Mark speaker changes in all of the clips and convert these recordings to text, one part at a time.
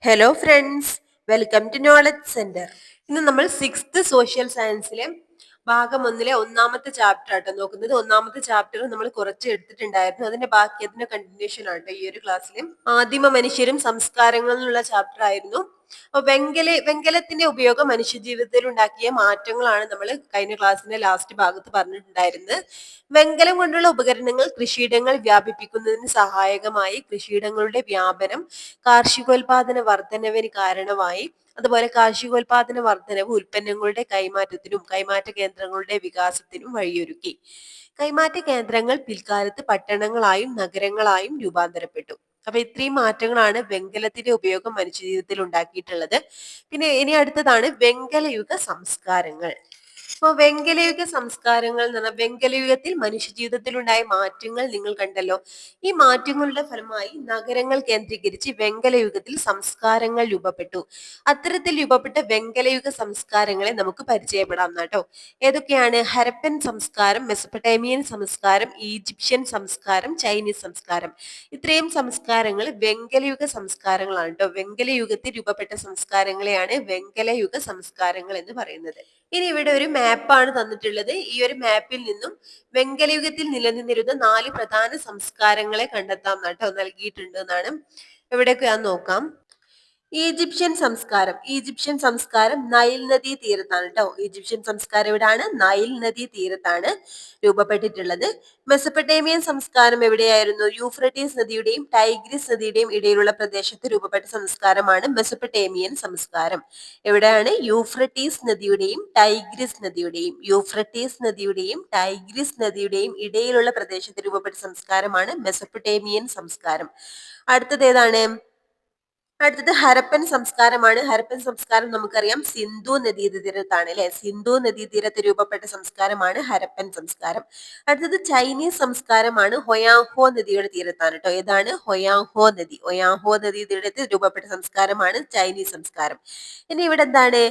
Speaker 1: Hello friends, welcome to knowledge centre. ഇന്ന് നമ്മൾ sixth social സയൻസിലെ ഭാഗം ഒന്നിലെ ഒന്നാമത്തെ ചാപ്റ്റർ ആട്ടോ നോക്കുന്നത്. ഒന്നാമത്തെ ചാപ്റ്റർ നമ്മൾ കുറച്ച് എടുത്തിട്ടുണ്ടായിരുന്നു, അതിന്റെ ബാക്കി അതിന്റെ കണ്ടിന്യൂഷൻ ആട്ടോ ഈ ഒരു ക്ലാസ്സിൽ. ആദിമ മനുഷ്യരും സംസ്കാരങ്ങളും എന്നുള്ള ചാപ്റ്റർ ആയിരുന്നു. അപ്പൊ വെങ്കലത്തിന്റെ ഉപയോഗം മനുഷ്യ ജീവിതത്തിൽ ഉണ്ടാക്കിയ മാറ്റങ്ങളാണ് നമ്മൾ കഴിഞ്ഞ ക്ലാസ്സിന്റെ ലാസ്റ്റ് ഭാഗത്ത് പറഞ്ഞിട്ടുണ്ടായിരുന്നത്. വെങ്കലം കൊണ്ടുള്ള ഉപകരണങ്ങൾ കൃഷിയിടങ്ങൾ വ്യാപിപ്പിക്കുന്നതിന് സഹായകമായി. കൃഷിയിടങ്ങളുടെ വ്യാപനം കാർഷികോൽപാദന വർധനവിന് കാരണമായി. അതുപോലെ കാർഷികോൽപാദന വർധനവ് ഉൽപ്പന്നങ്ങളുടെ കൈമാറ്റത്തിനും കൈമാറ്റ കേന്ദ്രങ്ങളുടെ വികാസത്തിനും വഴിയൊരുക്കി. കൈമാറ്റ കേന്ദ്രങ്ങൾ പിൽക്കാലത്ത് പട്ടണങ്ങളായും നഗരങ്ങളായും രൂപാന്തരപ്പെട്ടു. അപ്പൊ ഇത്രയും മാറ്റങ്ങളാണ് വെങ്കലത്തിന്റെ ഉപയോഗം മനുഷ്യജീവിതത്തിൽ ഉണ്ടാക്കിയിട്ടുള്ളത്. പിന്നെ ഇനി അടുത്തതാണ് വെങ്കലയുഗ സംസ്കാരങ്ങൾ. അപ്പൊ വെങ്കലയുഗ സംസ്കാരങ്ങൾ എന്ന് പറഞ്ഞാൽ വെങ്കലയുഗത്തിൽ മനുഷ്യജീവിതത്തിൽ ഉണ്ടായ മാറ്റങ്ങൾ നിങ്ങൾ കണ്ടല്ലോ. ഈ മാറ്റങ്ങളുടെ ഫലമായി നഗരങ്ങൾ കേന്ദ്രീകരിച്ച് വെങ്കലയുഗത്തിൽ സംസ്കാരങ്ങൾ രൂപപ്പെട്ടു. അത്തരത്തിൽ രൂപപ്പെട്ട വെങ്കലയുഗ സംസ്കാരങ്ങളെ നമുക്ക് പരിചയപ്പെടാം കേട്ടോ. ഏതൊക്കെയാണ്? ഹരപ്പൻ സംസ്കാരം, മെസപ്പൊട്ടേമിയൻ സംസ്കാരം, ഈജിപ്ഷ്യൻ സംസ്കാരം, ചൈനീസ് സംസ്കാരം. ഇത്രയും സംസ്കാരങ്ങൾ വെങ്കലയുഗ സംസ്കാരങ്ങളാണ് കേട്ടോ. വെങ്കലയുഗത്തിൽ രൂപപ്പെട്ട സംസ്കാരങ്ങളെയാണ് വെങ്കലയുഗ സംസ്കാരങ്ങൾ എന്ന് പറയുന്നത്. ഇനി ഇവിടെ ഒരു മാപ്പാണ് തന്നിട്ടുള്ളത്. ഈ ഒരു മാപ്പിൽ നിന്നും വെങ്കലയുഗത്തിൽ നിലനിന്നിരുന്ന 4 പ്രധാന സംസ്കാരങ്ങളെ കണ്ടെത്താം കേട്ടോ നൽകിയിട്ടുണ്ട് എന്നാണ്. എവിടെയൊക്കെയാന്ന് നോക്കാം. ഈജിപ്ഷ്യൻ സംസ്കാരം നൈൽ നദീ തീരത്താണ് കേട്ടോ. ഈജിപ്ഷ്യൻ സംസ്കാരം എവിടെയാണ്? നൈൽ നദീ തീരത്താണ് രൂപപ്പെട്ടിട്ടുള്ളത്. മെസപ്പൊട്ടേമിയൻ സംസ്കാരം എവിടെയായിരുന്നു? യൂഫ്രട്ടീസ് നദിയുടെയും ടൈഗ്രിസ് നദിയുടെയും ഇടയിലുള്ള പ്രദേശത്ത് രൂപപ്പെട്ട സംസ്കാരമാണ് മെസപ്പൊട്ടേമിയൻ സംസ്കാരം. എവിടെയാണ്? യൂഫ്രട്ടീസ് നദിയുടെയും ടൈഗ്രിസ് നദിയുടെയും ഇടയിലുള്ള പ്രദേശത്ത് രൂപപ്പെട്ട സംസ്കാരമാണ് മെസപ്പൊട്ടേമിയൻ സംസ്കാരം. അടുത്തത് ഏതാണ്? അടുത്തത് ഹരപ്പൻ സംസ്കാരമാണ്. ഹരപ്പൻ സംസ്കാരം നമുക്കറിയാം സിന്ധു നദീതീരത്താണ് അല്ലെ. സിന്ധു നദീതീരത്ത് രൂപപ്പെട്ട സംസ്കാരമാണ് ഹരപ്പൻ സംസ്കാരം. അടുത്തത് ചൈനീസ് സംസ്കാരമാണ്. ഹൊയാഹോ നദിയുടെ തീരത്താണ് കേട്ടോ. ഏതാണ്? ഹൊയാഹോ നദീതീരത്ത് രൂപപ്പെട്ട സംസ്കാരമാണ് ചൈനീസ് സംസ്കാരം. ഇനി ഇവിടെ എന്താണ്?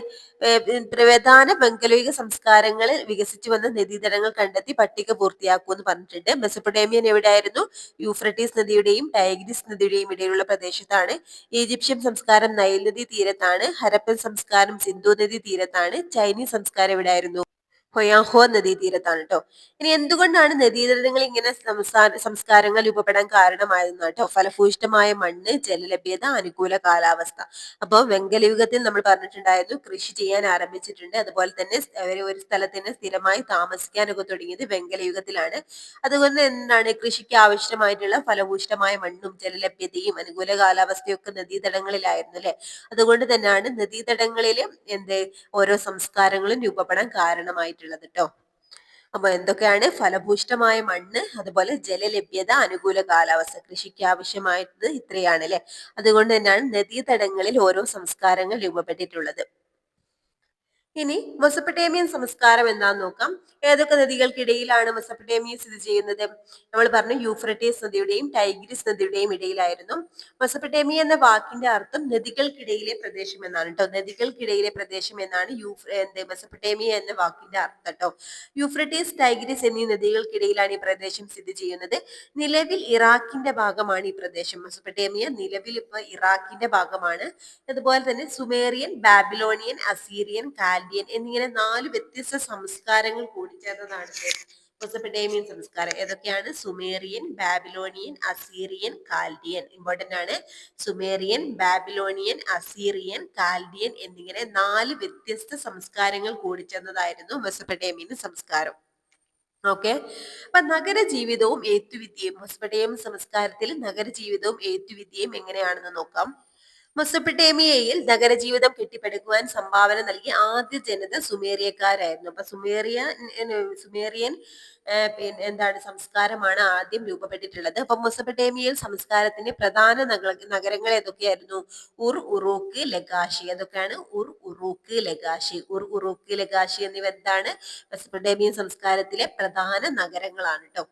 Speaker 1: പ്രധാന വെങ്കലയുഗ സംസ്കാരങ്ങൾ വികസിച്ചു വന്ന നദീതടങ്ങൾ കണ്ടെത്തി പട്ടിക പൂർത്തിയാക്കൂ എന്ന് പറഞ്ഞിട്ടുണ്ട്. മെസപ്പൊട്ടേമിയൻ എവിടെയായിരുന്നു? യൂഫ്രട്ടീസ് നദിയുടെയും ടൈഗ്രിസ് നദിയുടെയും ഇടയിലുള്ള പ്രദേശത്താണ്. ഈജിപ്ഷ്യൻ സംസ്കാരം നൈൽ നദി തീരത്താണ്. ഹരപ്പൻ സംസ്കാരം സിന്ധു നദി തീരത്താണ്. ചൈനീസ് സംസ്കാരം എവിടെയായിരുന്നു? ഹൊയാഹോ നദീതീരത്താണ് കേട്ടോ. ഇനി എന്തുകൊണ്ടാണ് നദീതടങ്ങൾ ഇങ്ങനെ സംസ്കാരങ്ങൾ രൂപപ്പെടാൻ കാരണമായിരുന്നു കേട്ടോ? ഫലഭൂയിഷ്ഠമായ മണ്ണ്, ജലലഭ്യത, അനുകൂല കാലാവസ്ഥ. അപ്പോൾ വെങ്കലയുഗത്തിൽ നമ്മൾ പറഞ്ഞിട്ടുണ്ടായിരുന്നു കൃഷി ചെയ്യാൻ ആരംഭിച്ചിട്ടുണ്ട്. അതുപോലെ തന്നെ ഒരു സ്ഥലത്തിന് സ്ഥിരമായി താമസിക്കാനൊക്കെ തുടങ്ങിയത് വെങ്കലയുഗത്തിലാണ്. അതുകൊണ്ട് എന്താണ് കൃഷിക്ക് ആവശ്യമായിട്ടുള്ള ഫലഭൂയിഷ്ഠമായ മണ്ണും ജലലഭ്യതയും അനുകൂല കാലാവസ്ഥയും ഒക്കെ നദീതടങ്ങളിലായിരുന്നു അല്ലെ. അതുകൊണ്ട് തന്നെയാണ് നദീതടങ്ങളിൽ ഓരോ സംസ്കാരങ്ങളും രൂപപ്പെടാൻ കാരണമായിട്ടുള്ളത് കേട്ടോ. അപ്പൊ എന്തൊക്കെയാണ്? ഫലഭൂയിഷ്ഠമായ മണ്ണ്, അതുപോലെ ജലലഭ്യത, അനുകൂല കാലാവസ്ഥ. കൃഷിക്ക് ആവശ്യമായത് ഇത്രയാണ് അല്ലെ. അതുകൊണ്ട് തന്നെയാണ് നദീതടങ്ങളിൽ ഓരോ സംസ്കാരങ്ങൾ രൂപപ്പെട്ടിട്ടുള്ളത്. ഇനി മെസപ്പൊട്ടേമിയൻ സംസ്കാരം എന്താന്ന് നോക്കാം. ഏതൊക്കെ നദികൾക്കിടയിലാണ് മെസപ്പൊട്ടേമിയ സ്ഥിതി ചെയ്യുന്നത്? നമ്മൾ പറഞ്ഞു യൂഫ്രട്ടീസ് നദിയുടെയും ടൈഗ്രിസ് നദിയുടെയും ഇടയിലായിരുന്നു. മെസപ്പൊട്ടേമിയ എന്ന വാക്കിന്റെ അർത്ഥം നദികൾക്കിടയിലെ പ്രദേശം എന്നാണ് കേട്ടോ. നദികൾക്കിടയിലെ പ്രദേശം എന്നാണ് മെസപ്പൊട്ടേമിയ എന്ന വാക്കിന്റെ അർത്ഥം കേട്ടോ. യൂഫ്രട്ടീസ്, ടൈഗ്രിസ് എന്നീ നദികൾക്കിടയിലാണ് ഈ പ്രദേശം സ്ഥിതി ചെയ്യുന്നത്. നിലവിൽ ഇറാഖിന്റെ ഭാഗമാണ് ഈ പ്രദേശം. മെസപ്പൊട്ടേമിയ നിലവിൽ ഇപ്പൊ ഇറാഖിന്റെ ഭാഗമാണ്. അതുപോലെ തന്നെ സുമേറിയൻ, ബാബിലോണിയൻ, അസീറിയൻ, കാൽഡിയൻ എന്നിങ്ങനെ 4 വ്യത്യസ്ത സംസ്കാരങ്ങൾ കൂടിച്ചേർന്നതാണ് മെസപ്പൊട്ടേമിയൻ സംസ്കാരം. ഏതൊക്കെയാണ്? Sumerian, Babylonian, Assyrian, Chaldean. Important ആണ്. സുമേറിയൻ, ബാബിലോണിയൻ, അസീറിയൻ, കാൽഡിയൻ എന്നിങ്ങനെ 4 വ്യത്യസ്ത സംസ്കാരങ്ങൾ കൂടിച്ചേർന്നതായിരുന്നു മെസപ്പൊട്ടേമിയൻ സംസ്കാരം. ഓക്കെ. അപ്പൊ നഗരജീവിതവും എഴുത്തുവിദ്യയും. മെസപ്പൊട്ടേമിയൻ സംസ്കാരത്തിൽ നഗരജീവിതവും എഴുത്തുവിദ്യയും എങ്ങനെയാണെന്ന് നോക്കാം. മെസപ്പൊട്ടേമിയയിൽ നഗരജീവിതം കെട്ടിപ്പടുക്കുവാൻ സംഭാവന നൽകിയ ആദ്യ ജനത സുമേറിയക്കാരായിരുന്നു. അപ്പൊ സുമേറിയൻ എന്താണ് സംസ്കാരമാണ് ആദ്യം രൂപപ്പെട്ടിട്ടുള്ളത്. അപ്പൊ മെസപ്പൊട്ടേമിയയിൽ സംസ്കാരത്തിന്റെ പ്രധാന നഗരങ്ങൾ ഏതൊക്കെയായിരുന്നു? ഉർ, ഉറൂക്ക്, ലഗാഷി. അതൊക്കെയാണ് ഉർ, ഉറൂക്ക്, ലഗാഷി എന്നിവ എന്താണ്? മെസപ്പൊട്ടേമിയൻ സംസ്കാരത്തിലെ പ്രധാന നഗരങ്ങളാണ് കേട്ടോ.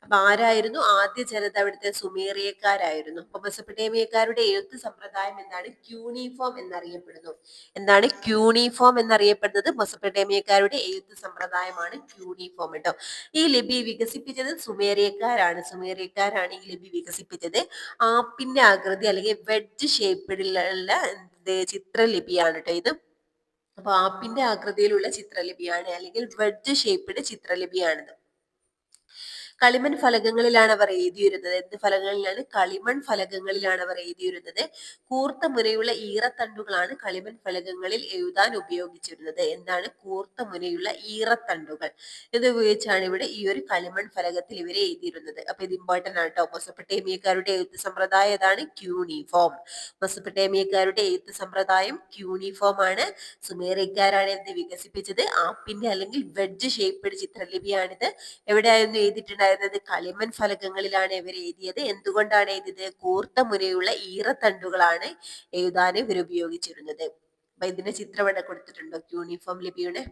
Speaker 1: അപ്പൊ ആരായിരുന്നു ആദ്യ ജനത? അവിടുത്തെ സുമേറിയക്കാരായിരുന്നു. അപ്പൊ മെസപ്പൊട്ടേമിയക്കാരുടെ എഴുത്ത് സമ്പ്രദായം എന്താണ്? ക്യൂണിഫോം എന്നറിയപ്പെടുന്നു. എന്താണ് ക്യൂണിഫോം എന്നറിയപ്പെടുന്നത്? മെസപ്പൊട്ടേമിയക്കാരുടെ എഴുത്ത് സമ്പ്രദായമാണ് ക്യൂണിഫോം കേട്ടോ. ഈ ലിപി വികസിപ്പിച്ചത് സുമേറിയക്കാരാണ് ഈ ലിപി വികസിപ്പിച്ചത്. ആപ്പിന്റെ ആകൃതി അല്ലെങ്കിൽ വെഡ്ജ് ഷേപ്പിലുള്ള ചിത്രലിപിയാണ് കേട്ടോ ഇത്. അപ്പൊ ആപ്പിന്റെ ആകൃതിയിലുള്ള ചിത്രലിപിയാണ്, അല്ലെങ്കിൽ വെഡ്ജ് ഷേപ്പ്ഡ് ചിത്രലിപിയാണിത്. കളിമൺ ഫലകങ്ങളിലാണ് അവർ എഴുതിയിരുന്നത്. എന്ത് ഫലകങ്ങളിലാണ്? കളിമൺ ഫലകങ്ങളിലാണ് അവർ എഴുതിയിരുന്നത്. കൂർത്ത മുനയുള്ള ഈറത്തണ്ടുകളാണ് കളിമൺ ഫലകങ്ങളിൽ എഴുതാൻ ഉപയോഗിച്ചിരുന്നത്. എന്താണ്? കൂർത്ത മുനയുള്ള ഈറത്തണ്ടുകൾ. ഇത് ഉപയോഗിച്ചാണ് ഇവിടെ ഈ ഒരു കളിമൺ ഫലകത്തിൽ ഇവരെ എഴുതിയിരുന്നത്. അപ്പൊ ഇത് ഇമ്പോർട്ടന്റ് ആണ് കേട്ടോ. മെസപ്പൊട്ടേമിയക്കാരുടെ എഴുത്ത് സമ്പ്രദായം ഏതാണ്? ക്യൂണിഫോം. മെസപ്പൊട്ടേമിയക്കാരുടെ എഴുത്ത് സമ്പ്രദായം ക്യൂണിഫോം ആണ്. സുമേറിയക്കാരാണ് ഇത് വികസിപ്പിച്ചത്. ആപ്പിന്റെ അല്ലെങ്കിൽ വെഡ്ജ് ഷേപ്പ്ഡ് ചിത്രലിപിയാണിത്. എവിടെയായിരുന്നു എഴുതിയിട്ടുണ്ടായിരുന്നത്? കളിമൺ ഫലകങ്ങളിലാണ് ഇവർ എഴുതിയത്. എന്തുകൊണ്ടാണ് എഴുതിയത്? കൂർത്ത മുനയുള്ള ഈറത്തണ്ടുകളാണ് എഴുതാൻ ഇവർ ഉപയോഗിച്ചിരുന്നത്. അപ്പൊ ഇതിന്റെ ചിത്രം ഇവിടെ കൊടുത്തിട്ടുണ്ടോ? ക്യൂണിഫോം ലിപിയുടെ.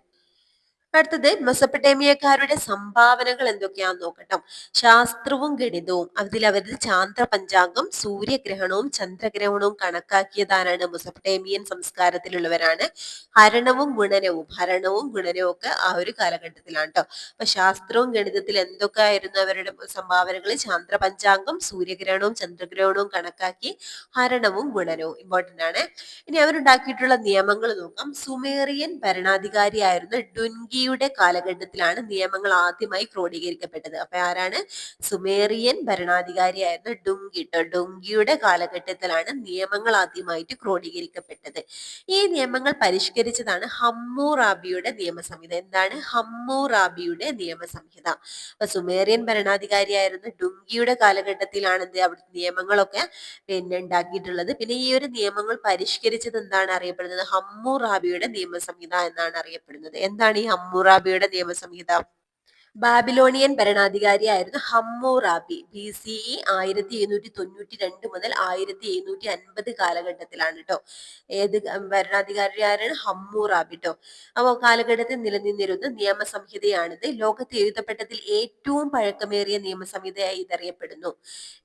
Speaker 1: അടുത്തത് മെസപ്പൊട്ടേമിയക്കാരുടെ സംഭാവനകൾ എന്തൊക്കെയാന്ന് നോക്കട്ടോ. ശാസ്ത്രവും ഗണിതവും. അവരത് ചാന്ദ്ര പഞ്ചാംഗം, സൂര്യഗ്രഹണവും ചന്ദ്രഗ്രഹണവും കണക്കാക്കിയതാരാണ്? മെസപ്പൊട്ടേമിയൻ സംസ്കാരത്തിലുള്ളവരാണ്. ഹരണവും ഗുണനവും ഒക്കെ ആ ഒരു കാലഘട്ടത്തിലാണ് കേട്ടോ. അപ്പൊ ശാസ്ത്രവും ഗണിതത്തിൽ എന്തൊക്കെ ആയിരുന്നു അവരുടെ സംഭാവനകൾ? ചാന്ദ്ര പഞ്ചാംഗം, സൂര്യഗ്രഹണവും ചന്ദ്രഗ്രഹണവും കണക്കാക്കി, ഹരണവും ഗുണനവും ഇമ്പോർട്ടന്റ് ആണ്. ഇനി അവരുണ്ടാക്കിയിട്ടുള്ള നിയമങ്ങൾ നോക്കാം. സുമേറിയൻ ഭരണാധികാരിയായിരുന്ന ഡുൻഗിയുടെ കാലഘട്ടത്തിലാണ് നിയമങ്ങൾ ആദ്യമായി ക്രോഡീകരിക്കപ്പെട്ടത്. അപ്പൊ ആരാണ്? സുമേറിയൻ ഭരണാധികാരിയായിരുന്ന ഡുങ്കി ട്ടോ. ഡുങ്കിയുടെ കാലഘട്ടത്തിലാണ് നിയമങ്ങൾ ആദ്യമായിട്ട് ക്രോഡീകരിക്കപ്പെട്ടത്. ഈ നിയമങ്ങൾ പരിഷ്കരിച്ചതാണ് ഹമ്മൂറാബിയുടെ നിയമസംഹിത. എന്താണ്? ഹമ്മൂറാബിയുടെ നിയമസംഹിത. അപ്പൊ സുമേറിയൻ ഭരണാധികാരിയായിരുന്ന ഡുങ്കിയുടെ കാലഘട്ടത്തിലാണ് അവിടുത്തെ നിയമങ്ങളൊക്കെ ഉണ്ടാക്കിയിട്ടുള്ളത്. പിന്നെ ഈ ഒരു നിയമങ്ങൾ പരിഷ്കരിച്ചത് എന്താണ് അറിയപ്പെടുന്നത്? ഹമ്മൂറാബിയുടെ നിയമസംഹിത എന്നാണ് അറിയപ്പെടുന്നത്. എന്താണ് ഈ ഹമ്മൂറാബിയുടെ നിയമസംഹിത? ബാബിലോണിയൻ ഭരണാധികാരിയായിരുന്ന ഹമ്മൂറാബി BCE 1792 മുതൽ 1750 കാലഘട്ടത്തിലാണ് കേട്ടോ. ഏത് ഭരണാധികാരിയാണ്? ഹമ്മൂറാബി ട്ടോ. അപ്പോൾ കാലഘട്ടത്തിൽ നിലനിന്നിരുന്ന നിയമസംഹിതയാണിത്. ലോകത്ത് എഴുതപ്പെട്ടതിൽ ഏറ്റവും പഴക്കമേറിയ നിയമസംഹിതയായി ഇതറിയപ്പെടുന്നു.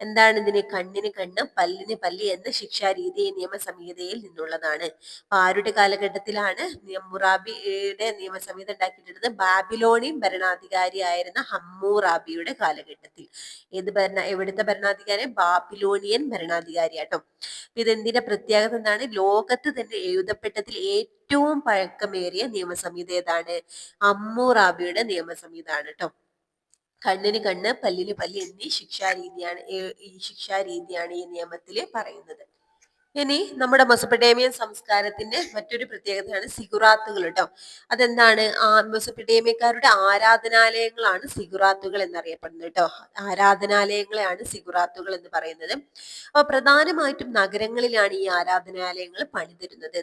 Speaker 1: എന്താണ് ഇതിന്? കണ്ണിന് കണ്ണ്, പല്ലിന് പല്ല് എന്ന ശിക്ഷാരീതി ഈ നിയമസംഹിതയിൽ നിന്നുള്ളതാണ്. അപ്പൊ ആരുടെ കാലഘട്ടത്തിലാണ് ഹമ്മൂറാബിയുടെ നിയമസംഹിത ഉണ്ടാക്കിയിട്ടുള്ളത്? ബാബിലോണിയൻ ഭരണാധികാരിയായിരുന്ന ഹമ്മൂറാബിയുടെ കാലഘട്ടത്തിൽ. എവിടുത്തെ ഭരണാധികാരി? ബാബിലോണിയൻ ഭരണാധികാരിയാട്ടോ. ഇതെന്തിന്റെ പ്രത്യേകത എന്താണ്? ലോകത്ത് തന്നെ എഴുതപ്പെട്ടതിൽ ഏറ്റവും പഴക്കമേറിയ നിയമസംഹിത ഏതാണ്? ഹമ്മൂറാബിയുടെ നിയമസംഹിത ആണ് കേട്ടോ. കണ്ണിന് കണ്ണ്, പല്ലിന് പല്ല് എന്നീ ശിക്ഷാരീതിയാണ് ഈ നിയമത്തിൽ പറയുന്നത്. ഇനി നമ്മുടെ മെസപ്പൊട്ടേമിയൻ സംസ്കാരത്തിന്റെ മറ്റൊരു പ്രത്യേകതയാണ് സിഗുറാത്തുകൾ കേട്ടോ. അതെന്താണ്? മെസപ്പൊട്ടേമിയക്കാരുടെ ആരാധനാലയങ്ങളാണ് സിഗുറാത്തുകൾ എന്നറിയപ്പെടുന്നത് കേട്ടോ. ആരാധനാലയങ്ങളെയാണ് സിഗുറാത്തുകൾ എന്ന് പറയുന്നത്. അപ്പൊ പ്രധാനമായിട്ടും നഗരങ്ങളിലാണ് ഈ ആരാധനാലയങ്ങൾ പണിതിരുന്നത്.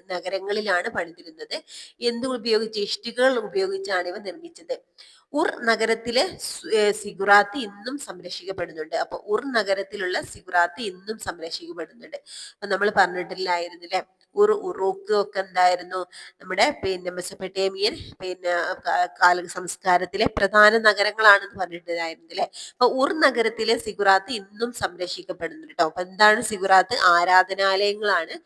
Speaker 1: എന്ത് ഉപയോഗിച്ച്? ഇഷ്ടികകൾ ഉപയോഗിച്ചാണ് ഇവ നിർമ്മിച്ചത്. ഉർ നഗരത്തിലെ സിഗുറാത്ത് ഇന്നും സംരക്ഷിക്കപ്പെടുന്നുണ്ട്. അപ്പൊ ഉർ നഗരത്തിലുള്ള സിഗുറാത്ത് ഇന്നും സംരക്ഷിക്കപ്പെടുന്നുണ്ട്. അപ്പൊ നമ്മൾ പറഞ്ഞിട്ടില്ലായിരുന്നില്ലേ, ഉറൂക്ക് ഒക്കെ എന്തായിരുന്നു? നമ്മുടെ മെസപ്പൊട്ടേമിയൻ സംസ്കാരത്തിലെ പ്രധാന നഗരങ്ങളാണെന്ന് പറഞ്ഞിട്ടുണ്ടായിരുന്നില്ലേ. അപ്പൊ ഉർ നഗരത്തിലെ സിഗുറാത്ത് ഇന്നും സംരക്ഷിക്കപ്പെടുന്നുണ്ട് കേട്ടോ. അപ്പൊ എന്താണ് സിഗുറാത്ത്? ആരാധനാലയങ്ങളാണ്.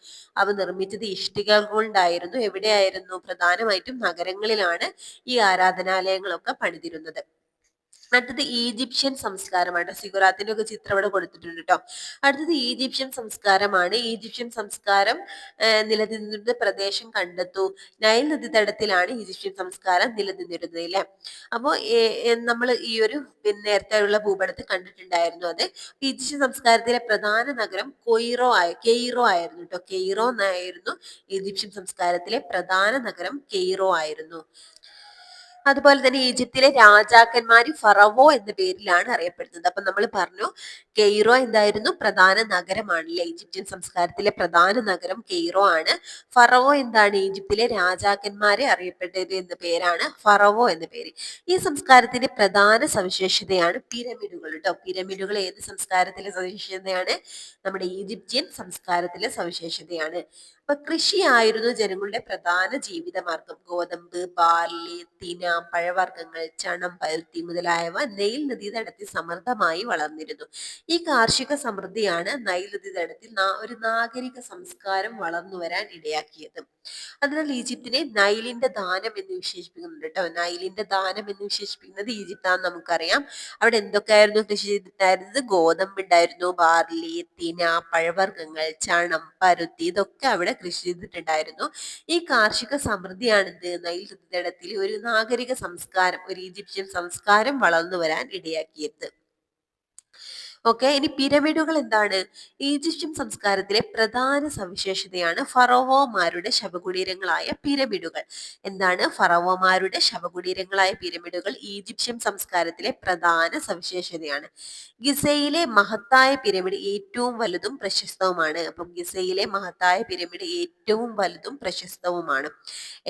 Speaker 1: അവ നിർമ്മിച്ചത് ഇഷ്ടികകൾ കൊണ്ടായിരുന്നു. എവിടെയായിരുന്നു? പ്രധാനമായിട്ടും നഗരങ്ങളിലാണ് ഈ ആരാധനാലയങ്ങളൊക്കെ പണിതിരുന്നത്. അടുത്തത് ഈജിപ്ഷ്യൻ സംസ്കാരമാണ്. സിഗുറാത്തിന്റെ ഒക്കെ ചിത്രം ഇവിടെ കൊടുത്തിട്ടുണ്ട് കേട്ടോ. അടുത്തത് ഈജിപ്ഷ്യൻ സംസ്കാരമാണ്. ഈജിപ്ഷ്യൻ സംസ്കാരം നിലനിന്നിരുന്ന പ്രദേശം കണ്ടെത്തൂ. നൈൽ നദീതടത്തിലാണ് ഈജിപ്ഷ്യൻ സംസ്കാരം നിലനിന്നിരുന്നത് അല്ലെ. അപ്പോ നമ്മൾ ഈ ഒരു നേരത്തെ ഉള്ള ഭൂപടത്തിൽ കണ്ടിട്ടുണ്ടായിരുന്നു. അത് ഈജിപ്ഷ്യൻ സംസ്കാരത്തിലെ പ്രധാന നഗരം കെയ്റോ ആയിരുന്നു കേട്ടോ. കെയ്റോ എന്നായിരുന്നു ഈജിപ്ഷ്യൻ സംസ്കാരത്തിലെ പ്രധാന നഗരം. കെയ്റോ ആയിരുന്നു. അതുപോലെ തന്നെ ഈജിപ്തിലെ രാജാക്കന്മാര് ഫറവോ എന്ന പേരിലാണ് അറിയപ്പെടുന്നത്. അപ്പൊ നമ്മൾ പറഞ്ഞു കെയ്റോ എന്തായിരുന്നു? പ്രധാന നഗരമാണല്ലേ. ഈജിപ്ഷ്യൻ സംസ്കാരത്തിലെ പ്രധാന നഗരം കെയ്റോ ആണ്. ഫറവോ എന്താണ്? ഈജിപ്തിലെ രാജാക്കന്മാരെ അറിയപ്പെട്ടത് എന്ന പേരാണ് ഫറവോ എന്ന പേര്. ഈ സംസ്കാരത്തിന്റെ പ്രധാന സവിശേഷതയാണ് പിരമിഡുകൾ കേട്ടോ. പിരമിഡുകൾ ഏത് സംസ്കാരത്തിലെ സവിശേഷതയാണ്? നമ്മുടെ ഈജിപ്ഷ്യൻ സംസ്കാരത്തിലെ സവിശേഷതയാണ്. അപ്പൊ കൃഷിയായിരുന്നു ജനങ്ങളുടെ പ്രധാന ജീവിതമാർഗം. ഗോതമ്പ്, ബാർലി, തിന, പഴവർഗ്ഗങ്ങൾ, ചണം, പരുത്തി മുതലായവ നൈൽ നദീതടത്തിൽ സമൃദ്ധമായി വളർന്നിരുന്നു. ഈ കാർഷിക സമൃദ്ധിയാണ് നൈൽ നദീതടത്തിൽ ഒരു നാഗരിക സംസ്കാരം വളർന്നു വരാൻ ഇടയാക്കിയത്. അതിനാൽ ഈജിപ്തിനെ നൈലിന്റെ ദാനം എന്ന് വിശേഷിപ്പിക്കുന്നുണ്ട് കേട്ടോ. നൈലിന്റെ ദാനം എന്ന് വിശേഷിപ്പിക്കുന്നത് ഈജിപ്താന്ന് നമുക്കറിയാം. അവിടെ എന്തൊക്കെയായിരുന്നു കൃഷി ചെയ്തിട്ടായിരുന്നത്? ഗോതമ്പ് ഉണ്ടായിരുന്നു, ബാർലി, തിന, പഴവർഗ്ഗങ്ങൾ, ചണം, പരുത്തി, ഇതൊക്കെ അവിടെ കൃഷി ചെയ്തിട്ടുണ്ടായിരുന്നു. ഈ കാർഷിക സമൃദ്ധിയാണ് നൈൽ നദീതടത്തിൽ ഒരു നാഗരിക സംസ്കാരം, ഒരു ഈജിപ്ഷ്യൻ സംസ്കാരം വളർന്നു വരാൻ ഇടയാക്കിയത്. ഓക്കെ, ഇനി പിരമിഡുകൾ എന്താണ്? ഈജിപ്ഷ്യൻ സംസ്കാരത്തിലെ പ്രധാന സവിശേഷതയാണ് ഫറവോമാരുടെ ശവകുടീരങ്ങളായ പിരമിഡുകൾ. എന്താണ്? ഫറവോമാരുടെ ശവകുടീരങ്ങളായ പിരമിഡുകൾ ഈജിപ്ഷ്യൻ സംസ്കാരത്തിലെ പ്രധാന സവിശേഷതയാണ്. ഗിസയിലെ മഹത്തായ പിരമിഡ് ഏറ്റവും വലുതും പ്രശസ്തവുമാണ്. അപ്പം ഗിസയിലെ മഹത്തായ പിരമിഡ് ഏറ്റവും വലുതും പ്രശസ്തവുമാണ്.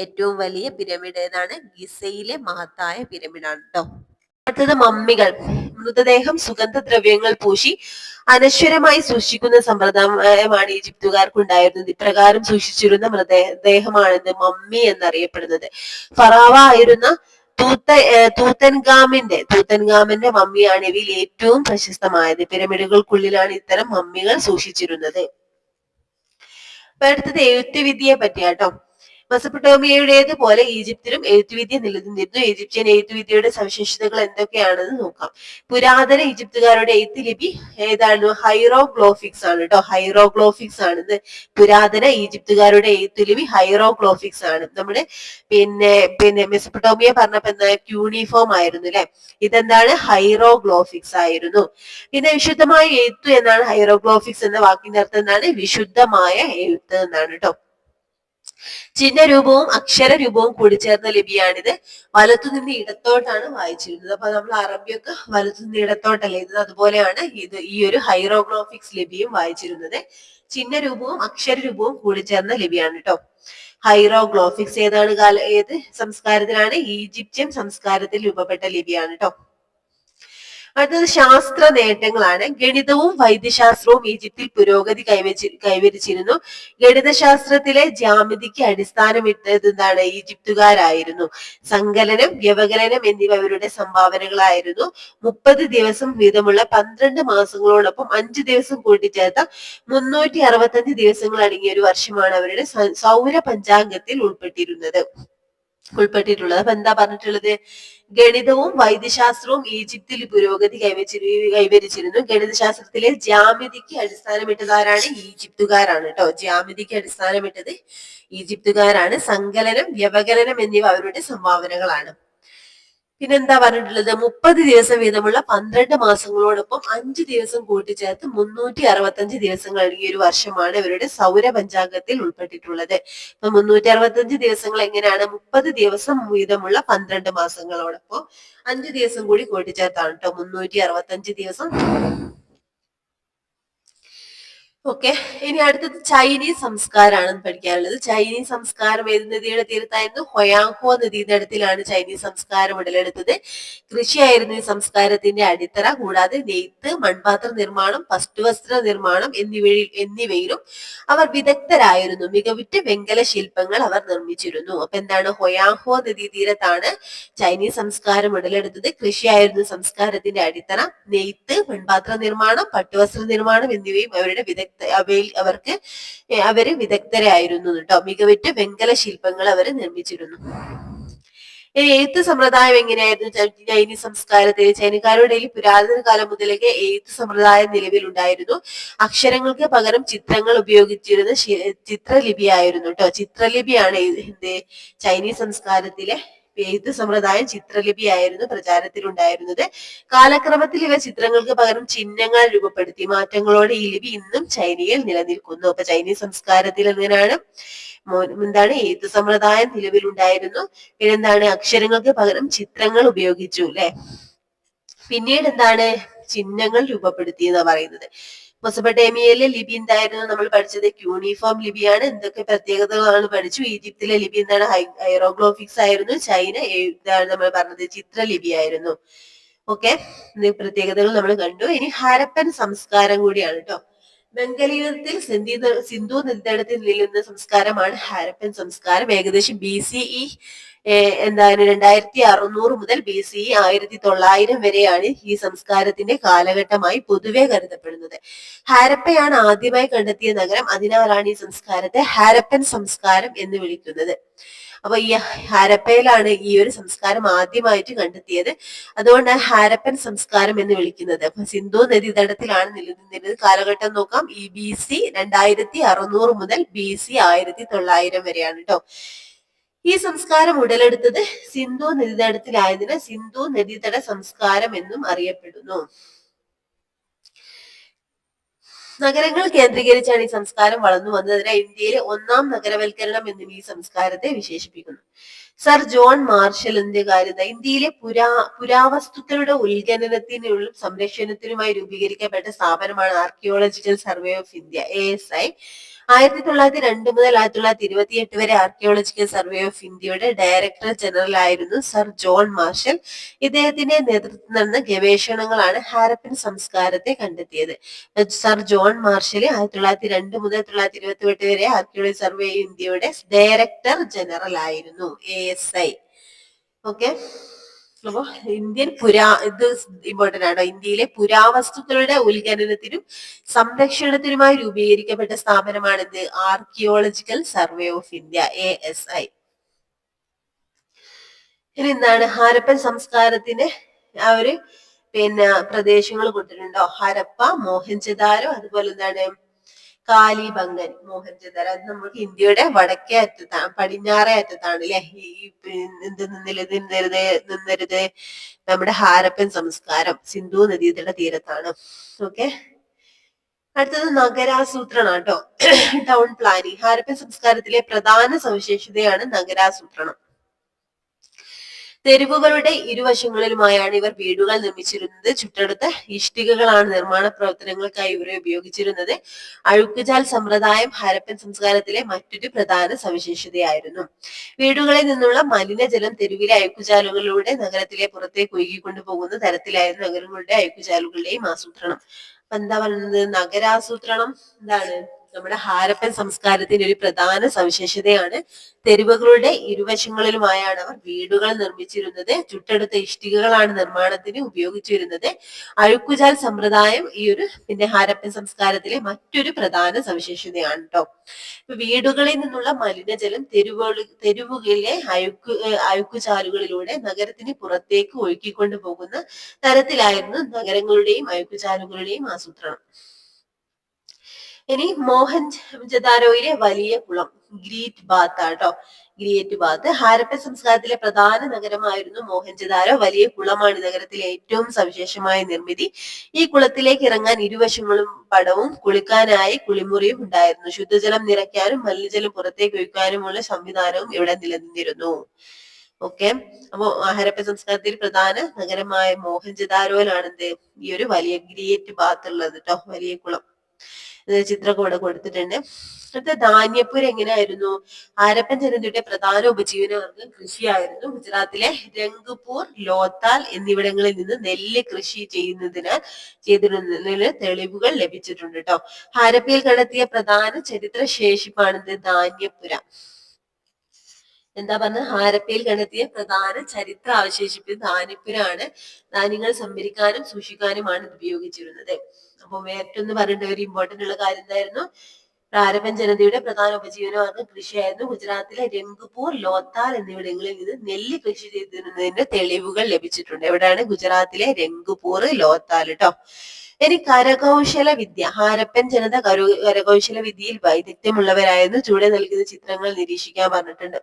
Speaker 1: ഏറ്റവും വലിയ പിരമിഡ് ഏതാണ്? ഗിസയിലെ മഹത്തായ പിരമിഡാണ് കേട്ടോ. അടുത്തത് മമ്മികൾ. മൃതദേഹം സുഗന്ധദ്രവ്യങ്ങൾ പൂശി അനശ്വരമായി സൂക്ഷിക്കുന്ന സമ്പ്രദായമാണ് ഈജിപ്തുകാർക്കുണ്ടായിരുന്നത്. ഇപ്രകാരം സൂക്ഷിച്ചിരുന്ന മൃതദേഹമാണെന്ന് മമ്മി എന്നറിയപ്പെടുന്നത്. ഫറാവ ആയിരുന്ന തൂത്തൻഖാമിന്റെ മമ്മിയാണ് ഇവയിൽ ഏറ്റവും പ്രശസ്തമായത്. പിരമിഡുകൾക്കുള്ളിലാണ് ഇത്തരം മമ്മികൾ സൂക്ഷിച്ചിരുന്നത്. അടുത്തത് എഴുത്തുവിദ്യയെ പറ്റിയാട്ടോ. മെസപ്പൊട്ടേമിയയുടേത് പോലെ ഈജിപ്തിലും എഴുത്തുവിദ്യ നിലനിന്നിരുന്നു. ഈജിപ്ഷ്യൻ എഴുത്തുവിദ്യയുടെ സവിശേഷതകൾ എന്തൊക്കെയാണെന്ന് നോക്കാം. പുരാതന ഈജിപ്തുകാരുടെ എഴുത്ത് ലിപി ഏതാണ്? ഹൈറോഗ്ലോഫിക്സ് ആണ് കേട്ടോ. ഹൈറോഗ്ലോഫിക്സ് ആണ്. പുരാതന ഈജിപ്തുകാരുടെ എഴുത്തുലിപി ഹൈറോഗ്ലോഫിക്സ് ആണ്. നമ്മുടെ പിന്നെ മെസപ്പൊട്ടേമിയ പറഞ്ഞപ്പോ എന്താ? ക്യൂണിഫോം ആയിരുന്നു അല്ലെ. ഇതെന്താണ്? ഹൈറോഗ്ലോഫിക്സ് ആയിരുന്നു. പിന്നെ വിശുദ്ധമായ എഴുത്ത് എന്നാണ് ഹൈറോഗ്ലോഫിക്സ് എന്ന വാക്കിന്റെ അർത്ഥം എന്താണ്? വിശുദ്ധമായ എഴുത്ത് എന്നാണ് കേട്ടോ. ചിഹ്നരൂപവും അക്ഷരരൂപവും കൂടിച്ചേർന്ന ലിപിയാണിത്. വലത്തുനിന്ന് ഇടത്തോട്ടാണ് വായിച്ചിരുന്നത്. അപ്പൊ നമ്മൾ അറബിയൊക്കെ വലത്തുനിന്ന് ഇടത്തോട്ടല്ലേ ഇത്, അതുപോലെയാണ് ഈ ഒരു ഹൈറോഗ്ലോഫിക്സ് ലിപിയും വായിച്ചിരുന്നത്. ചിഹ്നരൂപവും അക്ഷരരൂപവും കൂടിച്ചേർന്ന ലിപിയാണ് കേട്ടോ. ഹൈറോഗ്ലോഫിക്സ് ഏത് സംസ്കാരത്തിലാണ്? ഈജിപ്ഷ്യൻ സംസ്കാരത്തിൽ രൂപപ്പെട്ട ലിപിയാണ് കേട്ടോ. അടുത്തത് ശാസ്ത്ര നേട്ടങ്ങളാണ്. ഗണിതവും വൈദ്യശാസ്ത്രവും ഈജിപ്തിൽ പുരോഗതി കൈവരിച്ചിരുന്നു. ഗണിതശാസ്ത്രത്തിലെ ജ്യാമിതിക്ക് അടിസ്ഥാനമിട്ടത് എന്താണ്? ഈജിപ്തുകാരായിരുന്നു. സങ്കലനം, വ്യവകലനം എന്നിവ അവരുടെ സംഭാവനകളായിരുന്നു. 30 ദിവസം വീതമുള്ള 12 മാസങ്ങളോടൊപ്പം 5 ദിവസം കൂട്ടിച്ചേർത്ത 365 ദിവസങ്ങൾ അടങ്ങിയ ഒരു വർഷമാണ് അവരുടെ സൗര പഞ്ചാംഗത്തിൽ ഉൾപ്പെട്ടിട്ടുള്ളത്. അപ്പൊ എന്താ പറഞ്ഞിട്ടുള്ളത്? ഗണിതവും വൈദ്യശാസ്ത്രവും ഈജിപ്തിൽ പുരോഗതി കൈവരിച്ചിരുന്നു. ഗണിതശാസ്ത്രത്തിലെ ജ്യാമിതിക്ക് അടിസ്ഥാനമിട്ടതാരാണ്? ഈജിപ്തുകാരാണ് കേട്ടോ. ജ്യാമിതിക്ക് അടിസ്ഥാനമിട്ടത് ഈജിപ്തുകാരാണ്. സങ്കലനം, വ്യവകലനം എന്നിവ അവരുടെ സംഭാവനകളാണ്. പിന്നെന്താ പറഞ്ഞിട്ടുള്ളത്? 30 ദിവസം വീതമുള്ള 12 മാസങ്ങളോടൊപ്പം 5 ദിവസം കൂട്ടിച്ചേർത്ത് 365 ദിവസങ്ങൾ അടങ്ങിയ ഒരു വർഷമാണ് ഇവരുടെ സൗര പഞ്ചാംഗത്തിൽ ഉൾപ്പെട്ടിട്ടുള്ളത്. അപ്പൊ 365 ദിവസങ്ങൾ എങ്ങനെയാണ്? 30 ദിവസം വീതമുള്ള 12 മാസങ്ങളോടൊപ്പം 5 ദിവസം കൂടി കൂട്ടിച്ചേർത്താണ് കേട്ടോ 365 ദിവസം. ഓക്കെ, ഇനി അടുത്തത് ചൈനീസ് സംസ്കാരമാണ് പഠിക്കാനുള്ളത്. ചൈനീസ് സംസ്കാരം ഏത് നദിയുടെ തീരത്തായിരുന്നു? ഹൊയാങ്ഹോ നദീതടത്തിലാണ് ചൈനീസ് സംസ്കാരം ഉടലെടുത്തത്. കൃഷിയായിരുന്നു ഈ സംസ്കാരത്തിന്റെ അടിത്തറ. കൂടാതെ നെയ്ത്ത്, മൺപാത്ര നിർമ്മാണം, പട്ടുവസ്ത്ര നിർമ്മാണം എന്നിവയിലും അവർ വിദഗ്ധരായിരുന്നു. മികവുറ്റ വെങ്കല ശില്പങ്ങൾ അവർ നിർമ്മിച്ചിരുന്നു. അപ്പൊ എന്താണ്? ഹൊയാങ്ഹോ നദീതീരത്താണ് ചൈനീസ് സംസ്കാരം ഉടലെടുത്തത്. കൃഷിയായിരുന്നു സംസ്കാരത്തിന്റെ അടിത്തറ. നെയ്ത്ത്, മൺപാത്ര നിർമ്മാണം, പട്ടുവസ്ത്ര നിർമ്മാണം എന്നിവയും അവര് വിദഗ്ധരായിരുന്നു കേട്ടോ. മികവുറ്റ വെങ്കല ശില്പങ്ങൾ അവർ നിർമ്മിച്ചിരുന്നു. ഇനി എഴുത്ത് സമ്പ്രദായം എങ്ങനെയായിരുന്നു ചൈനീസ് സംസ്കാരത്തിൽ? ചൈനക്കാരുടെ ഇടയിൽ പുരാതന കാലം മുതലേ എഴുത്ത് സമ്പ്രദായം നിലവിലുണ്ടായിരുന്നു. അക്ഷരങ്ങൾക്ക് പകരം ചിത്രങ്ങൾ ഉപയോഗിച്ചിരുന്ന ചിത്രലിപിയായിരുന്നു കേട്ടോ. ചിത്രലിപിയാണ് ചൈനീസ് സംസ്കാരത്തിലെ എഴുത്ത് സമ്പ്രദായം. ചിത്രലിപിയായിരുന്നു പ്രചാരത്തിലുണ്ടായിരുന്നത്. കാലക്രമത്തിൽ ഇവ ചിത്രങ്ങൾക്ക് പകരം ചിഹ്നങ്ങൾ രൂപപ്പെടുത്തി. മാറ്റങ്ങളോടെ ഈ ലിപി ഇന്നും ചൈനയിൽ നിലനിൽക്കുന്നു. അപ്പൊ ചൈനീസ് സംസ്കാരത്തിൽ എന്താണ്? എഴുത്ത് സമ്പ്രദായം നിലവിലുണ്ടായിരുന്നു. പിന്നെന്താണ്? അക്ഷരങ്ങൾക്ക് പകരം ചിത്രങ്ങൾ ഉപയോഗിച്ചു അല്ലെ. പിന്നീട് എന്താണ്? ചിഹ്നങ്ങൾ രൂപപ്പെടുത്തി എന്നാ പറയുന്നത്. മെസപ്പൊട്ടേമിയയിലെ ലിപി എന്തായിരുന്നു നമ്മൾ പഠിച്ചത്? ക്യൂണിഫോം ലിപിയാണ്. എന്തൊക്കെ പ്രത്യേകതകളാണ് പഠിച്ചു? ഈജിപ്തിലെ ലിപി എന്താണ്? ഹൈറോഗ്ലോഫിക്സ് ആയിരുന്നു. ചൈന എന്താണ് നമ്മൾ പറഞ്ഞത്? ചിത്രലിപി ആയിരുന്നു. ഓക്കെ, പ്രത്യേകതകൾ നമ്മൾ കണ്ടു. ഇനി ഹാരപ്പൻ സംസ്കാരം കൂടിയാണ് കേട്ടോ. ബംഗാളിയത്തിൽ സിന്ധു നദീതടത്തിൽ നിലനിന്ന സംസ്കാരമാണ് ഹാരപ്പൻ സംസ്കാരം. ഏകദേശം BCE എന്താണ് 2600 മുതൽ BCE 1900 വരെയാണ് ഈ സംസ്കാരത്തിന്റെ കാലഘട്ടമായി പൊതുവെ കരുതപ്പെടുന്നത്. ഹാരപ്പയാണ് ആദ്യമായി കണ്ടെത്തിയ നഗരം. അതിനാലാണ് ഈ സംസ്കാരത്തെ ഹാരപ്പൻ സംസ്കാരം എന്ന് വിളിക്കുന്നത്. അപ്പൊ ഈ ഹാരപ്പയിലാണ് ഈ ഒരു സംസ്കാരം ആദ്യമായിട്ട് കണ്ടെത്തിയത്. അതുകൊണ്ട് ഹാരപ്പൻ സംസ്കാരം എന്ന് വിളിക്കുന്നത്. അപ്പൊ സിന്ധു നദീതടത്തിലാണ് നിലനിന്നിരുന്നത്. കാലഘട്ടം നോക്കാം, ഈ BC 2600 മുതൽ BC 1900 വരെയാണ് കേട്ടോ. ഈ സംസ്കാരം ഉടലെടുത്തത് സിന്ധു നദീതടത്തിലായതിനാൽ സിന്ധു നദീതട സംസ്കാരം എന്നും അറിയപ്പെടുന്നു. നഗരങ്ങൾ കേന്ദ്രീകരിച്ചാണ് ഈ സംസ്കാരം വളർന്നു വന്നതിനാൽ ഇന്ത്യയിലെ ഒന്നാം നഗരവൽക്കരണം എന്നും ഈ സംസ്കാരത്തെ വിശേഷിപ്പിക്കുന്നു. സർ ജോൺ മാർഷലിന്റെ കാര്യം, ഇന്ത്യയിലെ പുരാവസ്തുക്കളുടെ ഉത്ഖനനത്തിനും സംരക്ഷണത്തിനുമായി രൂപീകരിക്കപ്പെട്ട സ്ഥാപനമാണ് archaeological survey of India, ASI. 1902 മുതൽ 1928 വരെ ആർക്കിയോളജിക്കൽ സർവേ ഓഫ് ഇന്ത്യയുടെ ഡയറക്ടർ ജനറൽ ആയിരുന്നു സർ ജോൺ മാർഷൽ. ഇദ്ദേഹത്തിന്റെ നേതൃത്വം നടന്ന ഗവേഷണങ്ങളാണ് ഹാരപ്പൻ സംസ്കാരത്തെ കണ്ടെത്തിയത്. സർ ജോൺ മാർഷൽ 1902 മുതൽ 1928 വരെ ആർക്കിയോളജി സർവേ ഇന്ത്യയുടെ ഡയറക്ടർ ജനറൽ ആയിരുന്നു, ASI. ഓക്കെ, അപ്പൊ ഇത് ഇമ്പോർട്ടന്റ് ആണോ? ഇന്ത്യയിലെ പുരാവസ്തുക്കളുടെ ഉത്ഖനനത്തിനും സംരക്ഷണത്തിനുമായി രൂപീകരിക്കപ്പെട്ട സ്ഥാപനമാണിത് archaeological survey of India, ASI. ഇനി എന്താണ് ഹാരപ്പൻ സംസ്കാരത്തിന് ആ ഒരു പ്രദേശങ്ങൾ കൊടുത്തിട്ടുണ്ടോ? ഹരപ്പ, മോഹൻജദാരോ, അതുപോലെ എന്താണ് കാലിബംഗൻ. മോഹൻജദാരോ അത് നമുക്ക് ഇന്ത്യയുടെ വടക്കേ അറ്റത്താണ്, പടിഞ്ഞാറേ അറ്റത്താണ് അല്ലെ നിന്നിരുത് നമ്മുടെ ഹാരപ്പൻ സംസ്കാരം സിന്ധു നദീതട തീരത്താണ്. ഓക്കെ, അടുത്തത് നഗരാസൂത്രണം കേട്ടോ. Town planning. ഹാരപ്പൻ സംസ്കാരത്തിലെ പ്രധാന സവിശേഷതയാണ് നഗരാസൂത്രണം. തെരുവുകളുടെ ഇരുവശങ്ങളിലുമായാണ് ഇവർ വീടുകൾ നിർമ്മിച്ചിരുന്നത്. ചുറ്റെടുത്ത ഇഷ്ടികകളാണ് നിർമ്മാണ പ്രവർത്തനങ്ങൾക്കായി ഇവരെ ഉപയോഗിച്ചിരുന്നത്. അഴുക്കുചാൽ സമ്പ്രദായം ഹാരപ്പൻ സംസ്കാരത്തിലെ മറ്റൊരു പ്രധാന സവിശേഷതയായിരുന്നു. വീടുകളിൽ നിന്നുള്ള മലിനജലം തെരുവിലെ അഴുക്കുചാലുകളിലൂടെ നഗരത്തിലെ പുറത്തേക്ക് ഒഴുകിക്കൊണ്ടു പോകുന്ന തരത്തിലായിരുന്നു നഗരങ്ങളുടെ അഴുക്കുചാലുകളുടെയും ആസൂത്രണം. അപ്പൊ എന്താ പറയുന്നത്? നഗരാസൂത്രണം എന്താണ് നമ്മുടെ ഹാരപ്പൻ സംസ്കാരത്തിന്റെ ഒരു പ്രധാന സവിശേഷതയാണ്. തെരുവുകളുടെ ഇരുവശങ്ങളിലുമായാണ് അവർ വീടുകൾ നിർമ്മിച്ചിരുന്നത്. ചുട്ടെടുത്ത ഇഷ്ടികകളാണ് നിർമ്മാണത്തിന് ഉപയോഗിച്ചിരുന്നത്. അഴുക്കുചാൽ സമ്പ്രദായം ഈ ഒരു ഹാരപ്പൻ സംസ്കാരത്തിലെ മറ്റൊരു പ്രധാന സവിശേഷതയാണ് കേട്ടോ. വീടുകളിൽ നിന്നുള്ള മലിനജലം തെരുവുകളിലെ അഴുക്കുചാലുകളിലൂടെ നഗരത്തിന് പുറത്തേക്ക് ഒഴുക്കിക്കൊണ്ടു പോകുന്ന തരത്തിലായിരുന്നു നഗരങ്ങളുടെയും അഴുക്കുചാലുകളുടെയും ആസൂത്രണം. ഇനി മോഹൻജദാരോയിലെ വലിയ കുളം, ഗ്രീറ്റ് ബാത്ത് ആട്ടോ. ഗ്രിയേറ്റ് ബാത്ത്. ഹാരപ്പൻ സംസ്കാരത്തിലെ പ്രധാന നഗരമായിരുന്നു മോഹൻജദാരോ. വലിയ കുളമാണ് നഗരത്തിലെ ഏറ്റവും സവിശേഷമായ നിർമ്മിതി. ഈ കുളത്തിലേക്ക് ഇറങ്ങാൻ ഇരുവശങ്ങളും പടവും കുളിക്കാനായി കുളിമുറിയും ഉണ്ടായിരുന്നു. ശുദ്ധജലം നിറയ്ക്കാനും മലിനജലം പുറത്തേക്ക് ഒഴുക്കാനുമുള്ള സംവിധാനവും ഇവിടെ നിലനിന്നിരുന്നു. ഓക്കെ, അപ്പോ ഹാരപ്പൻ സംസ്കാരത്തിൽ പ്രധാന നഗരമായ മോഹൻജദാരോയിലാണ് ഈ ഒരു വലിയ ഗ്രിയേറ്റ് ബാത്ത് ഉള്ളത് കേട്ടോ, വലിയ കുളം. ചിത്രമൊക്കെ ഇവിടെ കൊടുത്തിട്ടുണ്ട്. അടുത്ത ധാന്യപ്പൂർ എങ്ങനെയായിരുന്നു? ഹാരപ്പൻ ജനതയുടെ പ്രധാന ഉപജീവനമാർഗം കൃഷിയായിരുന്നു. ഗുജറാത്തിലെ രംഗ്പൂർ, ലോത്താൽ എന്നിവിടങ്ങളിൽ നിന്ന് നെല്ല് കൃഷി ചെയ്തിരുന്നതിന് തെളിവുകൾ ലഭിച്ചിട്ടുണ്ട് കേട്ടോ. ഹാരപ്പയിൽ കണ്ടെത്തിയ പ്രധാന ചരിത്ര ശേഷിപ്പാണിത് ധാന്യപ്പുര. എന്താ പറഞ്ഞ? ഹാരപ്പയിൽ കണ്ടെത്തിയ പ്രധാന ചരിത്ര അവശേഷിപ്പ് ധാന്യപ്പുരാണ്. ധാന്യങ്ങൾ സംഭരിക്കാനും സൂക്ഷിക്കാനുമാണ് ഇത് ഉപയോഗിച്ചിരുന്നത്. അപ്പൊ ഏറ്റൊന്ന് പറഞ്ഞിട്ട് ഒരു ഇമ്പോർട്ടന്റ് ഉള്ള കാര്യം എന്തായിരുന്നു? ഹാരപ്പൻ ജനതയുടെ പ്രധാന ഉപജീവനമാർഗം കൃഷിയായിരുന്നു. ഗുജറാത്തിലെ രംഗ്പൂർ, ലോത്താൽ എന്നിവിടങ്ങളിൽ നിന്ന് നെല്ല് കൃഷി ചെയ്തിരുന്നതിന്റെ തെളിവുകൾ ലഭിച്ചിട്ടുണ്ട്. എവിടെയാണ്? ഗുജറാത്തിലെ രംഗ്പൂർ, ലോത്താൽ കേട്ടോ. ഇനി കരകൗശല വിദ്യ. ഹാരപ്പൻ ജനത കരകൗശല വിദ്യയിൽ വൈദഗ്ധ്യമുള്ളവരായിരുന്നു. ചുവടെ നൽകുന്ന ചിത്രങ്ങൾ നിരീക്ഷിക്കാൻ പറഞ്ഞിട്ടുണ്ട്.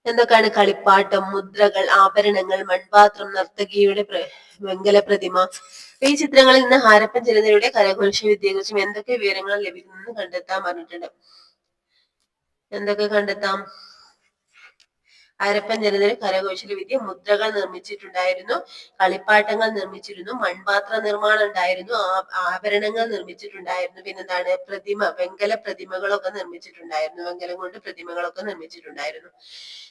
Speaker 1: എന്തൊക്കെയാണ്? കളിപ്പാട്ടം, മുദ്രകൾ, ആഭരണങ്ങൾ, മൺപാത്രം, നർത്തകിയുടെ വെങ്കല പ്രതിമ. ഈ ചിത്രങ്ങളിൽ നിന്ന് ഹാരപ്പൻ ജനതയുടെ കരകൗശല വിദ്യയെക്കുറിച്ചും എന്തൊക്കെ വിവരങ്ങൾ ലഭിക്കുമെന്ന് കണ്ടെത്താൻ പറഞ്ഞിട്ടുണ്ട്. എന്തൊക്കെ കണ്ടെത്താം? ഹാരപ്പൻ ജനതയുടെ കരകൗശല വിദ്യ മുദ്രകൾ നിർമ്മിച്ചിട്ടുണ്ടായിരുന്നു, കളിപ്പാട്ടങ്ങൾ നിർമ്മിച്ചിരുന്നു, മൺപാത്ര നിർമ്മാണം ഉണ്ടായിരുന്നു, ആഭരണങ്ങൾ നിർമ്മിച്ചിട്ടുണ്ടായിരുന്നു, പിന്നെന്താണ് വെങ്കല പ്രതിമകളൊക്കെ നിർമ്മിച്ചിട്ടുണ്ടായിരുന്നു, വെങ്കലം കൊണ്ട് പ്രതിമകളൊക്കെ നിർമ്മിച്ചിട്ടുണ്ടായിരുന്നു.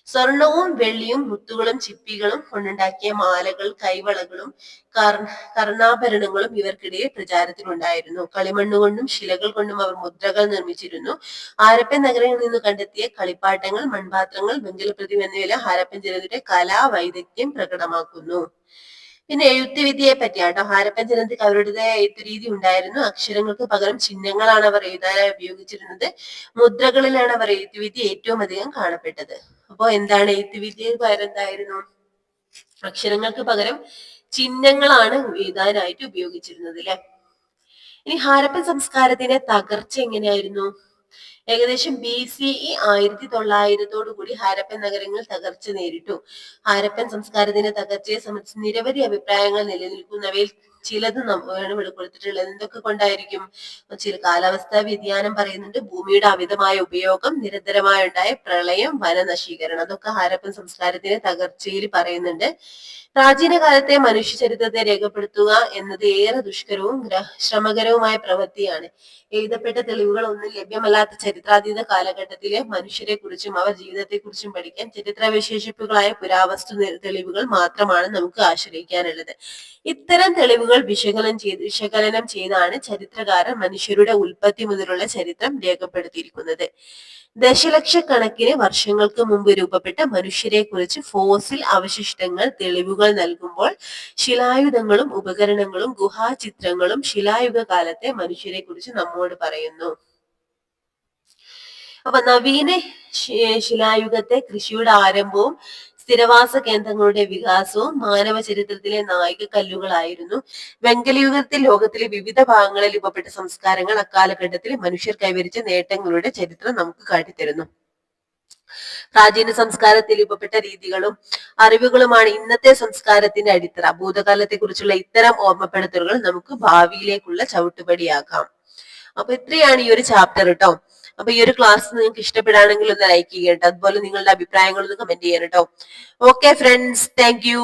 Speaker 1: സ്വർണവും വെള്ളിയും മുത്തുകളും ചിപ്പികളും കൊണ്ടുണ്ടാക്കിയ മാലകൾ, കൈവളകളും കർണാഭരണങ്ങളും ഇവർക്കിടയിൽ പ്രചാരത്തിലുണ്ടായിരുന്നു. കളിമണ്ണുകൊണ്ടും ശിലകൾ കൊണ്ടും അവർ മുദ്രകൾ നിർമ്മിച്ചിരുന്നു. ഹാരപ്പൻ നഗരങ്ങളിൽ നിന്ന് കണ്ടെത്തിയ കളിപ്പാട്ടങ്ങൾ, മൺപാത്രങ്ങൾ, വെങ്കല പ്രതിമ എന്നിവയെല്ലാം ഹാരപ്പൻ ജനതയുടെ കലാവൈദഗ്ധ്യം പ്രകടമാക്കുന്നു. പിന്നെ എഴുത്തുവിദ്യയെ പറ്റിയാട്ടോ. ഹാരപ്പൻ ജനതയ്ക്ക് അവരുടേതായ എഴുത്തുരീതി ഉണ്ടായിരുന്നു. അക്ഷരങ്ങൾക്ക് പകരം ചിഹ്നങ്ങളാണ് അവർ എഴുതാനായി ഉപയോഗിച്ചിരുന്നത്. മുദ്രകളിലാണ് അവർ എഴുത്തുവിദ്യ ഏറ്റവും അധികം കാണപ്പെട്ടത്. അപ്പോ എന്താണ് എഴുത്തുവിദ്യയിൽ പകരം എന്തായിരുന്നു? അക്ഷരങ്ങൾക്ക് പകരം ചിഹ്നങ്ങളാണ് എഴുതാനായിട്ട് ഉപയോഗിച്ചിരുന്നത് അല്ലെ. ഇനി ഹാരപ്പൻ സംസ്കാരത്തിന്റെ തകർച്ച എങ്ങനെയായിരുന്നു? ഏകദേശം BCE 1900 കൂടി ഹാരപ്പൻ നഗരങ്ങൾ തകർച്ച നേരിട്ടു. ഹാരപ്പൻ സംസ്കാരത്തിന്റെ തകർച്ചയെ സംബന്ധിച്ച് നിരവധി അഭിപ്രായങ്ങൾ നിലനിൽക്കുന്നവയിൽ ചിലത് ആണ് വെളിപ്പെടുത്തിയിട്ടുള്ളത്. എന്തൊക്കെ കൊണ്ടായിരിക്കും? ചില കാലാവസ്ഥാ വ്യതിയാനം പറയുന്നുണ്ട്, ഭൂമിയുടെ അമിതമായ ഉപയോഗം, നിരന്തരമായി ഉണ്ടായ പ്രളയം, വനനശീകരണം, അതൊക്കെ ഹാരപ്പൻ സംസ്കാരത്തിന്റെ തകർച്ചയിൽ പറയുന്നുണ്ട്. പ്രാചീന കാലത്തെ മനുഷ്യ ചരിത്രത്തെ രേഖപ്പെടുത്തുക എന്നത് ഏറെ ദുഷ്കരവും ശ്രമകരവുമായ പ്രവൃത്തിയാണ്. എഴുതപ്പെട്ട തെളിവുകൾ ഒന്നും ലഭ്യമല്ലാത്ത ചരിത്രാതീത കാലഘട്ടത്തിലെ മനുഷ്യരെ കുറിച്ചും അവർ ജീവിതത്തെ കുറിച്ചും പഠിക്കാൻ ചരിത്രവിശേഷിപ്പുകളായ പുരാവസ്തു തെളിവുകൾ മാത്രമാണ് നമുക്ക് ആശ്രയിക്കാനുള്ളത്. ഇത്തരം തെളിവുകൾ വിശകലനം ചെയ്താണ് ചരിത്രകാരൻ മനുഷ്യരുടെ ഉൽപ്പത്തി മുതലുള്ള ചരിത്രം രേഖപ്പെടുത്തിയിരിക്കുന്നത്. ദശലക്ഷക്കണക്കിന് വർഷങ്ങൾക്ക് മുമ്പ് രൂപപ്പെട്ട മനുഷ്യരെ കുറിച്ച് ഫോസിൽ അവശിഷ്ടങ്ങൾ തെളിവുകൾ നൽകുമ്പോൾ ശിലായുധങ്ങളും ഉപകരണങ്ങളും ഗുഹാചിത്രങ്ങളും ശിലായുഗ കാലത്തെ മനുഷ്യരെ കുറിച്ച് നമ്മോട് പറയുന്നു. അപ്പൊ നവീന ശിലായുഗത്തെ കൃഷിയുടെ ആരംഭവും സ്ഥിരവാസ കേന്ദ്രങ്ങളുടെ വികാസവും മാനവ ചരിത്രത്തിലെ നായിക കല്ലുകളായിരുന്നു. വെങ്കലയുഗത്തിൽ ലോകത്തിലെ വിവിധ ഭാഗങ്ങളിൽ രൂപപ്പെട്ട സംസ്കാരങ്ങൾ അക്കാലഘട്ടത്തിൽ മനുഷ്യർ കൈവരിച്ച നേട്ടങ്ങളുടെ ചരിത്രം നമുക്ക് കാട്ടിത്തരുന്നു. പ്രാചീന സംസ്കാരത്തിൽ രൂപപ്പെട്ട രീതികളും അറിവുകളുമാണ് ഇന്നത്തെ സംസ്കാരത്തിന്റെ അടിത്തറ. ഭൂതകാലത്തെ കുറിച്ചുള്ള ഇത്തരം ഓർമ്മപ്പെടുത്തലുകൾ നമുക്ക് ഭാവിയിലേക്കുള്ള ചവിട്ടുപടിയാക്കാം. അപ്പൊ ഇത്രയാണ് ഈ ഒരു ചാപ്റ്റർ കേട്ടോ. അപ്പൊ ഈ ഒരു ക്ലാസ് നിങ്ങൾക്ക് ഇഷ്ടപ്പെടുകയാണെങ്കിൽ ഒന്ന് ലൈക്ക് ചെയ്യട്ടോ. അതുപോലെ നിങ്ങളുടെ അഭിപ്രായങ്ങൾ ഒന്ന് കമന്റ് ചെയ്യണം കേട്ടോ. Okay friends, thank you.